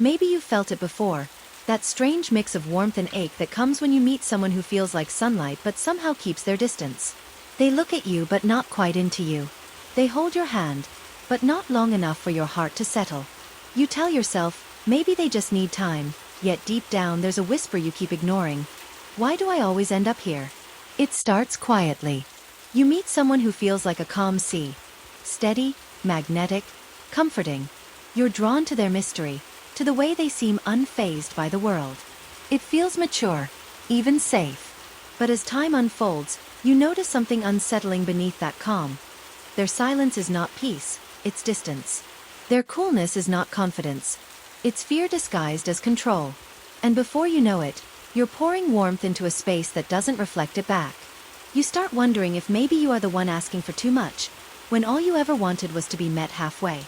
Maybe you've felt it before, that strange mix of warmth and ache that comes when you meet someone who feels like sunlight but somehow keeps their distance. They look at you but not quite into you. They hold your hand, but not long enough for your heart to settle. You tell yourself, maybe they just need time, yet deep down there's a whisper you keep ignoring. Why do I always end up here? It starts quietly. You meet someone who feels like a calm sea. Steady, magnetic, comforting. You're drawn to their mystery, to the way they seem unfazed by the world. It feels mature, even safe. But as time unfolds, you notice something unsettling beneath that calm. Their silence is not peace, it's distance. Their coolness is not confidence. It's fear disguised as control. And before you know it, you're pouring warmth into a space that doesn't reflect it back. You start wondering if maybe you are the one asking for too much, when all you ever wanted was to be met halfway.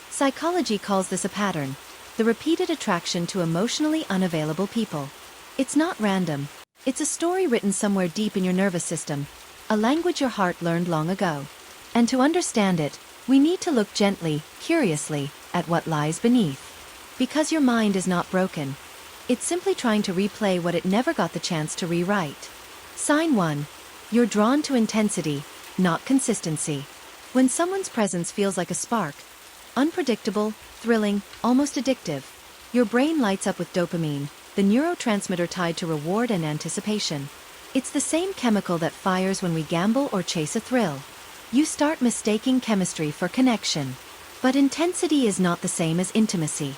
Psychology calls this a pattern, the repeated attraction to emotionally unavailable people. It's not random. It's a story written somewhere deep in your nervous system, a language your heart learned long ago. And to understand it, we need to look gently, curiously, at what lies beneath. Because your mind is not broken. It's simply trying to replay what it never got the chance to rewrite. Sign 1. You're drawn to intensity, not consistency. When someone's presence feels like a spark, unpredictable, thrilling, almost addictive, your brain lights up with dopamine, the neurotransmitter tied to reward and anticipation. It's the same chemical that fires when we gamble or chase a thrill. You start mistaking chemistry for connection. But intensity is not the same as intimacy.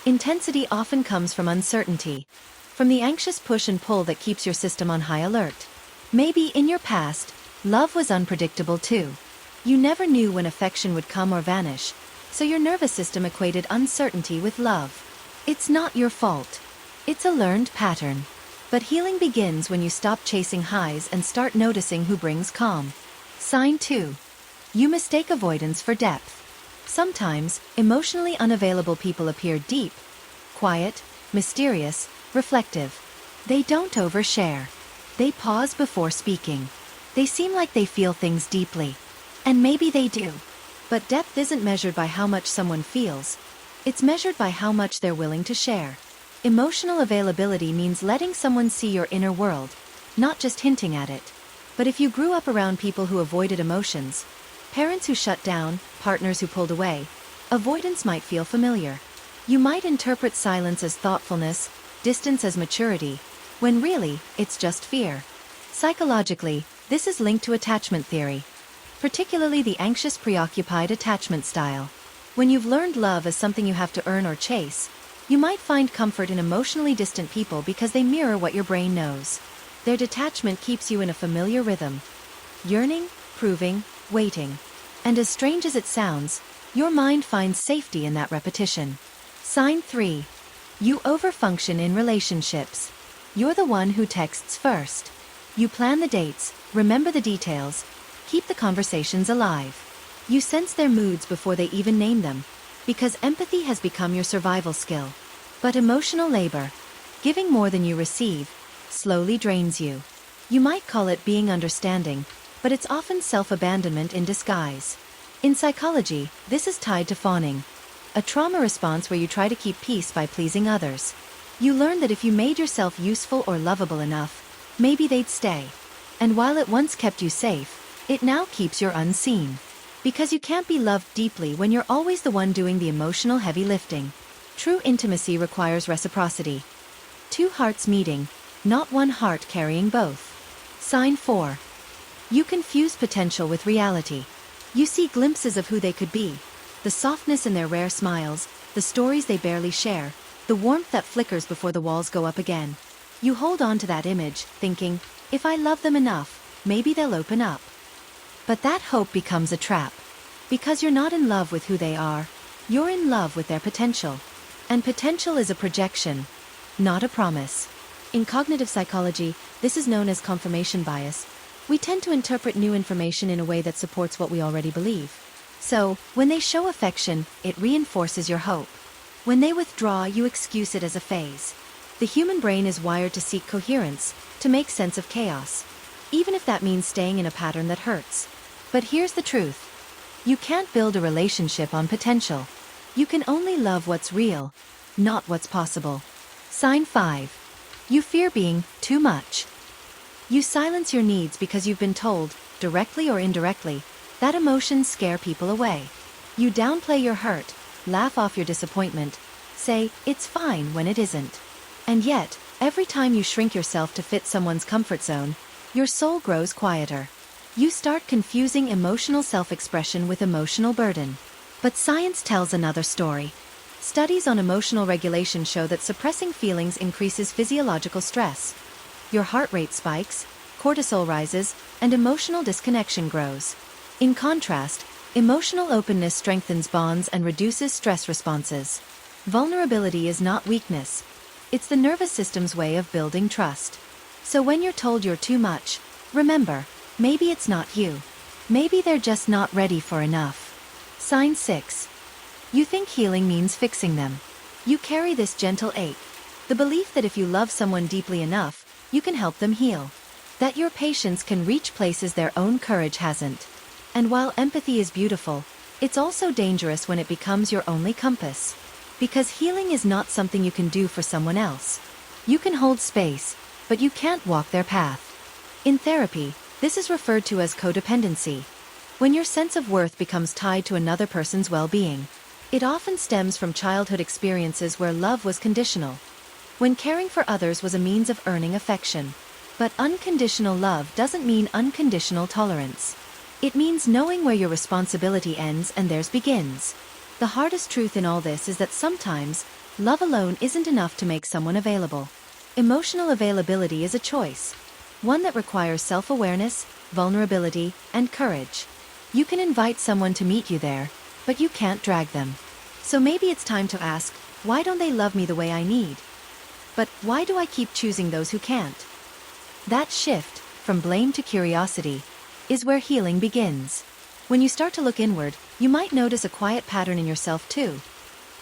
Intensity often comes from uncertainty, from the anxious push and pull that keeps your system on high alert. Maybe in your past, love was unpredictable too. You never knew when affection would come or vanish, so your nervous system equated uncertainty with love. It's not your fault. It's a learned pattern. But healing begins when you stop chasing highs and start noticing who brings calm. Sign 2. You mistake avoidance for depth. Sometimes, emotionally unavailable people appear deep, quiet, mysterious, reflective. They don't overshare. They pause before speaking. They seem like they feel things deeply. And maybe they do. But depth isn't measured by how much someone feels. It's measured by how much they're willing to share. Emotional availability means letting someone see your inner world, not just hinting at it. But if you grew up around people who avoided emotions, parents who shut down, partners who pulled away, avoidance might feel familiar. You might interpret silence as thoughtfulness, distance as maturity, when really, it's just fear. Psychologically, this is linked to attachment theory, particularly the anxious preoccupied attachment style. When you've learned love as something you have to earn or chase, you might find comfort in emotionally distant people because they mirror what your brain knows. Their detachment keeps you in a familiar rhythm. Yearning, proving, waiting. And as strange as it sounds, your mind finds safety in that repetition. Sign 3. You overfunction in relationships. You're the one who texts first. You plan the dates, remember the details, keep the conversations alive. You sense their moods before they even name them, because empathy has become your survival skill. But emotional labor, giving more than you receive, slowly drains you. You might call it being understanding, but it's often self-abandonment in disguise. In psychology, this is tied to fawning, a trauma response where you try to keep peace by pleasing others. You learn that if you made yourself useful or lovable enough, maybe they'd stay. And while it once kept you safe, it now keeps you unseen. Because you can't be loved deeply when you're always the one doing the emotional heavy lifting. True intimacy requires reciprocity. Two hearts meeting, not one heart carrying both. Sign 4. You confuse potential with reality. You see glimpses of who they could be, the softness in their rare smiles, the stories they barely share, the warmth that flickers before the walls go up again. You hold on to that image, thinking, if I love them enough, maybe they'll open up. But that hope becomes a trap. Because you're not in love with who they are, you're in love with their potential. And potential is a projection, not a promise. In cognitive psychology, this is known as confirmation bias. We tend to interpret new information in a way that supports what we already believe. So, when they show affection, it reinforces your hope. When they withdraw, you excuse it as a phase. The human brain is wired to seek coherence, to make sense of chaos, even if that means staying in a pattern that hurts. But here's the truth. You can't build a relationship on potential. You can only love what's real. not what's possible. Sign 5. You fear being too much. You silence your needs because you've been told, directly or indirectly, that emotions scare people away. You downplay your hurt, laugh off your disappointment, say, it's fine when it isn't. And yet, every time you shrink yourself to fit someone's comfort zone, your soul grows quieter. You start confusing emotional self-expression with emotional burden. But science tells another story. Studies on emotional regulation show that suppressing feelings increases physiological stress. Your heart rate spikes, cortisol rises, and emotional disconnection grows. In contrast, emotional openness strengthens bonds and reduces stress responses. Vulnerability is not weakness. It's the nervous system's way of building trust. So when you're told you're too much, remember, maybe it's not you. Maybe they're just not ready for enough. Sign 6. You think healing means fixing them. You carry this gentle ache. The belief that if you love someone deeply enough, you can help them heal. That your patience can reach places their own courage hasn't. And while empathy is beautiful, it's also dangerous when it becomes your only compass. Because healing is not something you can do for someone else. You can hold space, but you can't walk their path. In therapy, this is referred to as codependency. When your sense of worth becomes tied to another person's well-being. It often stems from childhood experiences where love was conditional. When caring for others was a means of earning affection. But unconditional love doesn't mean unconditional tolerance. It means knowing where your responsibility ends and theirs begins. The hardest truth in all this is that sometimes, love alone isn't enough to make someone available. Emotional availability is a choice. One that requires self-awareness, vulnerability, and courage. You can invite someone to meet you there, but you can't drag them. So maybe it's time to ask, why don't they love me the way I need? But why do I keep choosing those who can't? That shift, from blame to curiosity, is where healing begins. When you start to look inward, you might notice a quiet pattern in yourself too.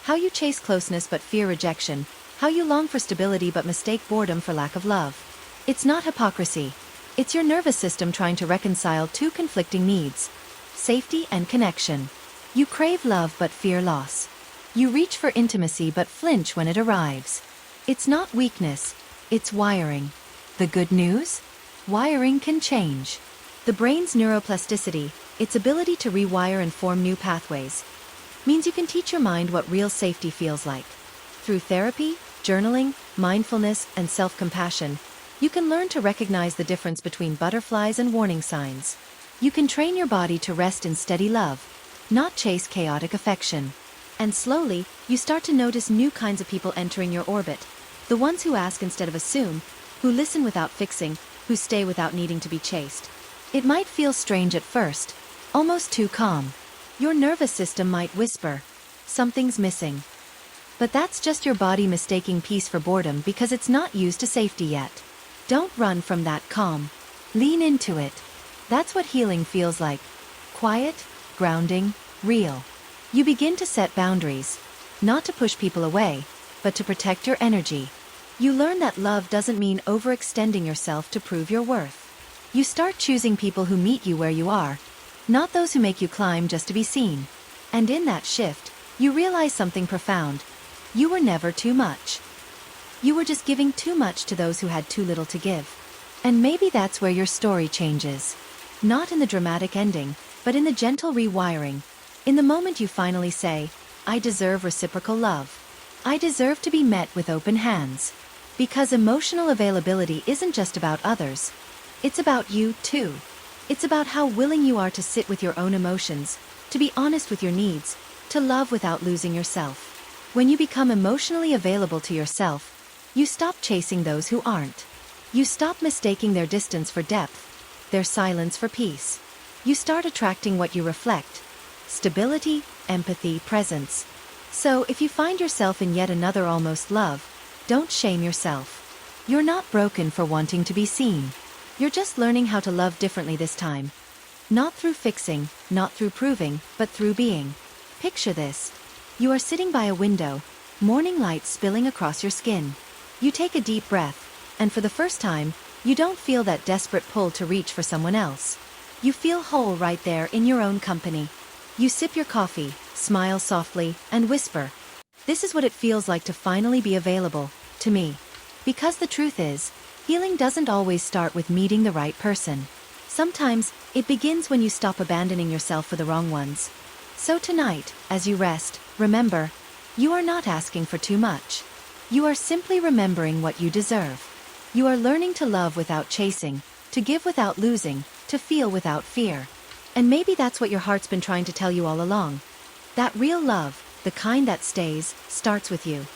How you chase closeness but fear rejection, how you long for stability but mistake boredom for lack of love. It's not hypocrisy. It's your nervous system trying to reconcile two conflicting needs: safety and connection. You crave love but fear loss. You reach for intimacy but flinch when it arrives. It's not weakness, it's wiring. The good news? Wiring can change. The brain's neuroplasticity, its ability to rewire and form new pathways, means you can teach your mind what real safety feels like. Through therapy, journaling, mindfulness, and self-compassion, you can learn to recognize the difference between butterflies and warning signs. You can train your body to rest in steady love, not chase chaotic affection. And slowly, you start to notice new kinds of people entering your orbit. The ones who ask instead of assume, who listen without fixing, who stay without needing to be chased. It might feel strange at first, almost too calm. Your nervous system might whisper, something's missing. But that's just your body mistaking peace for boredom because it's not used to safety yet. Don't run from that calm. Lean into it. That's what healing feels like. Quiet, grounding, real. You begin to set boundaries, not to push people away, but to protect your energy. You learn that love doesn't mean overextending yourself to prove your worth. You start choosing people who meet you where you are, not those who make you climb just to be seen. And in that shift, you realize something profound. You were never too much. You were just giving too much to those who had too little to give. And maybe that's where your story changes. Not in the dramatic ending, but in the gentle rewiring. In the moment you finally say, I deserve reciprocal love. I deserve to be met with open hands. Because emotional availability isn't just about others. It's about you too. It's about how willing you are to sit with your own emotions, to be honest with your needs, to love without losing yourself. When you become emotionally available to yourself, you stop chasing those who aren't. You stop mistaking their distance for depth, their silence for peace. You start attracting what you reflect. Stability, empathy, presence. So if you find yourself in yet another almost love, don't shame yourself. You're not broken for wanting to be seen. You're just learning how to love differently this time. Not through fixing, not through proving, but through being. Picture this. You are sitting by a window, morning light spilling across your skin. You take a deep breath, and for the first time, you don't feel that desperate pull to reach for someone else. You feel whole right there in your own company. You sip your coffee, smile softly, and whisper, This is what it feels like to finally be available to me. Because the truth is, healing doesn't always start with meeting the right person. Sometimes, it begins when you stop abandoning yourself for the wrong ones. So tonight, as you rest, remember, you are not asking for too much. You are simply remembering what you deserve. You are learning to love without chasing, to give without losing, to feel without fear. And maybe that's what your heart's been trying to tell you all along. That real love, the kind that stays, starts with you.